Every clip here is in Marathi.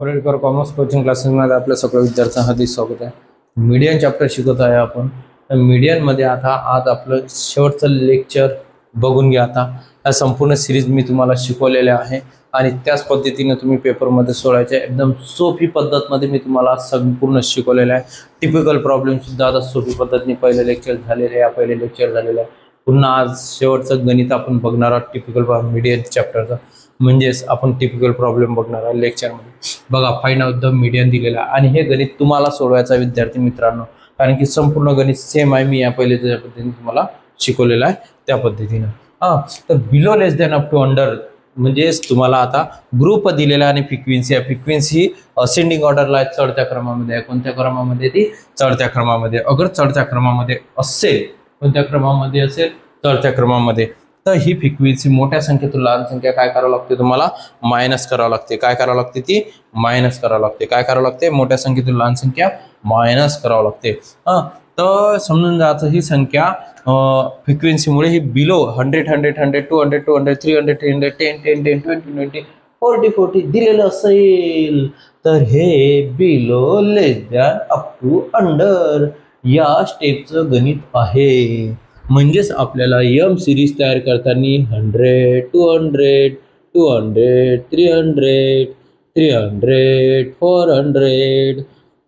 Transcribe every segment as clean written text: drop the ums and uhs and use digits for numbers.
परेडकर कॉमर्स कोचिंग क्लासेसमध्ये आपल्या सगळ्या विद्यार्थ्यांना हार्दिक स्वागत आहे। मीडियन चॅप्टर शिकत आहे आपण। तर मीडियनमध्ये आता आज आपलं शेवटचं लेक्चर बघून घ्या। आता या संपूर्ण सिरीज मी तुम्हाला शिकवलेले आहे आणि त्याच पद्धतीने तुम्ही पेपरमध्ये सोडवायचे। एकदम सोपी पद्धतमध्ये मी तुम्हाला संपूर्ण शिकवलेले आहे। टिपिकल प्रॉब्लेम सुद्धा आता सोपी पद्धतीने पहिले लेक्चर झालेले आहे, पहिले लेक्चर झालेले आहे। पुन्हा आज शेवटचं गणित आपण बघणार आहोत टिपिकल मीडियन चॅप्टरचा, म्हणजेच आपण टिपिकल प्रॉब्लेम बघणार आहे लेक्चरमध्ये। बघा, फाइंड आउट द मीडियन दिलेला आहे आणि हे गणित तुम्हाला सोडवायचा विद्यार्थी मित्रांनो, कारण की संपूर्ण गणित सेम आहे। मी या पहिले ज्या पद्धतीने तुम्हाला शिकवलेलं आहे त्या पद्धतीने। तर below less than up to under म्हणजेच तुम्हाला आता ग्रुप दिलेला आणि फ्रिक्वेन्सी आहे। फ्रिक्वेन्सी असेंडिंग ऑर्डरला आहे, चढत्या क्रमामध्ये आहे। कोणत्या क्रमामध्ये? ती चढत्या क्रमामध्ये। अगर चढत्या क्रमामध्ये असेल, कोणत्या क्रमामध्ये असेल? चढत्या क्रमामध्ये। तर ही फ्रिक्वेन्सी मोठ्या संख्येतून लहान संख्या काय करावं लागते? तुम्हाला मायनस करावं लागते। काय करावं लागते? ती मायनस करावं लागते। काय करावं लागते? मोठ्या संख्येतून लहान संख्या मायनस करावं लागते। तर समजून जायचं ही संख्या फ्रिक्वेन्सीमुळे ही बिलो 100 100 100 200 200 300 300 10 10 10 20 20 40 40 दिलेलं असेल तर हे below less than up to under या स्टेपचं गणित आहे। म्हणजेच आपल्याला एम सिरीज तयार करताना 100 200 200 300 300 400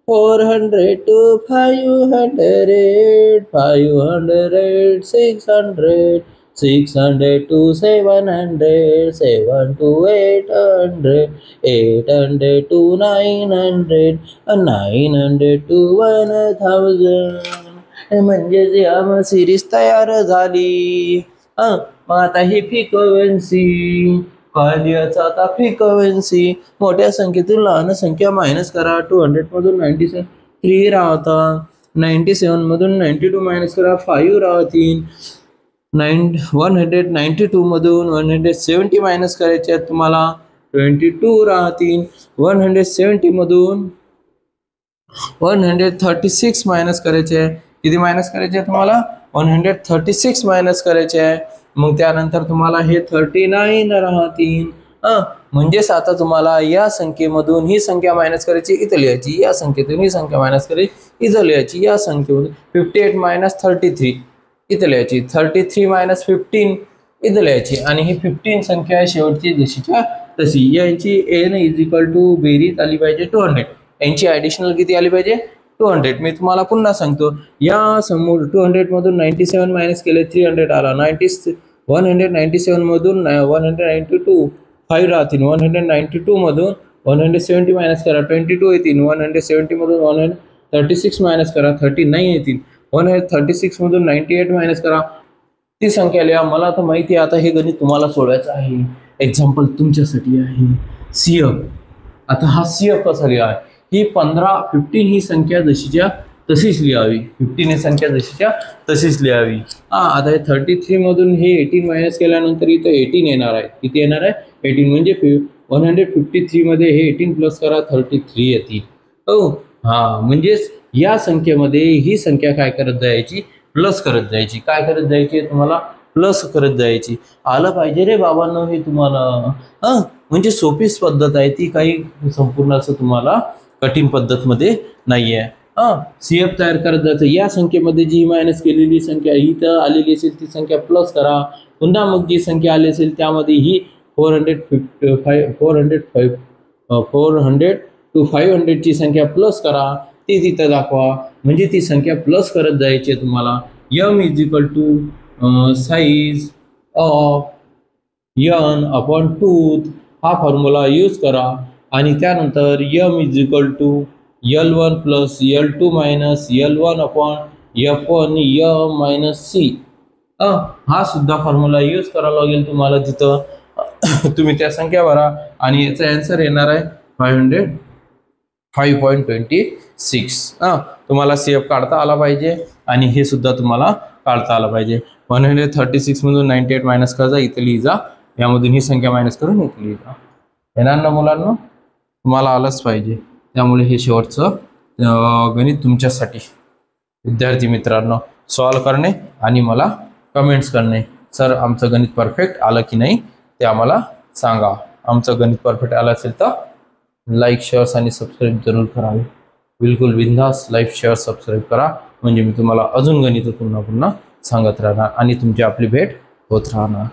400 to 500 500 600 600 to 700 7 to 800 800 to 900 900 to 1000 म्हणजे या सिरीज तयार झाली। मग आता ही फ्रिक्वेन्सी काय लिहायचं? आता फ्रिक्वेन्सी मोठ्या संख्येतून लहान संख्या मायनस करा। 200 मधून 97 3 राहता, 97 मधून 92 मायनस करा 5 राहतील, 192 मधून 170 मायनस करायचे तुम्हाला 22 राहतील, 170 मधून 136 मायनस करायचे। किती मायनस करायचे तुम्हाला? 136 मायनस करायचे आहे। मग त्यानंतर तुम्हाला हे 39 राहतील। म्हणजेच आता तुम्हाला या संख्येमधून ही संख्या मायनस करायची, इथं लिहायची। या संख्येतून ही संख्या मायनस करायची, इथं लिहायची। या संख्येमधून 58 मायनस 33 इथं लिहायची, 33 मायनस 15 इथं लिहायची आणि ही 15 संख्या आहे शेवटची जशीच्या तशी। यांची n इज इक्वल टू बेरीज आली पाहिजे 200, यांची ॲडिशनल किती आली पाहिजे? 200। मी तुम्हाला पुन्हा सांगतो, या समोर 200 मधून 97 मायनस केले 300 आला, 197 मधून 192 5 राहतील, 192 मधून 170 मायनस करा 22 येतील, 170 मधून 136 मायनस करा 39 येतील, 136 मधून 98 मायनस करा ती संख्या लिहा। मला तर माहिती आहे आता हे गणित तुम्हाला सोडवायचं आहे। एक्झाम्पल तुमच्यासाठी आहे CF। आता हा CF कसा लिहा? ही 15 ही संख्या जशीच्या तशीच लिहावी। 15 ही संख्या जशीच्या तशीच लिहावी। आता हे 33 मधून हे 18 मायनस केल्यानंतर इथं 18 येणार आहे। किती येणार आहे? 18 म्हणजे 153 मध्ये हे 18 प्लस करा 33 येतील। म्हणजेच या संख्येमध्ये ही संख्या काय करत जायची? प्लस करत जायची। काय करत जायची? तुम्हाला प्लस करत जायची। आलं पाहिजे रे बाबांनो हे तुम्हाला। म्हणजे सोपीच पद्धत आहे ती, काही संपूर्ण असं तुम्हाला कठीण पद्धत मध्ये नाहीये। CF तयार करत जायचं। या संख्येमध्ये जी मायनस केलेली संख्या ही तर आलेली असेल ती संख्या प्लस करा। पुन्हा मग जी संख्या आली असेल त्यामध्ये ही 400 to 500 ची संख्या प्लस करा, ती तिथं दाखवा। म्हणजे ती संख्या प्लस करत जायची आहे तुम्हाला। m is equal to size of n upon tooth हा फॉर्म्युला यूज करा आणि त्यानंतर m is equal to L1 plus L2 minus L1 upon F1 m minus C हा सुद्धा फॉर्म्युला यूज करावा लागेल तुम्हाला तिथं। तुम्ही त्या संख्या भरा आणि याचा आन्सर येणार आहे 5.26। तुम्हाला CF काढता आला पाहिजे आणि हे सुद्धा तुम्हाला काढता आलं पाहिजे। 136 मधून 98 मायनस करा, इथं लिहिजा। यामधून ही संख्या मायनस करून इथं लिहिजा। येणार ना मुलांना? तुम्हाला आलंच पाहिजे। त्यामुळे हे शेवटचं गणित तुमच्यासाठी विद्यार्थी मित्रांनो सॉल्व करणे आणि मला कमेंट्स करणे। सर आमचं गणित परफेक्ट आलं की नाही ते आम्हाला सांगा। आमचं गणित परफेक्ट आलं असेल तर लाईक शेअर्स आणि सबस्क्राईब जरूर करावे. बिलकुल बिंदास लाईक शेअर सबस्क्राईब करा, म्हणजे मी तुम्हाला अजून गणित पुन्हा पुन्हा सांगत राहणार आणि तुमची आपली भेट होत राहणार.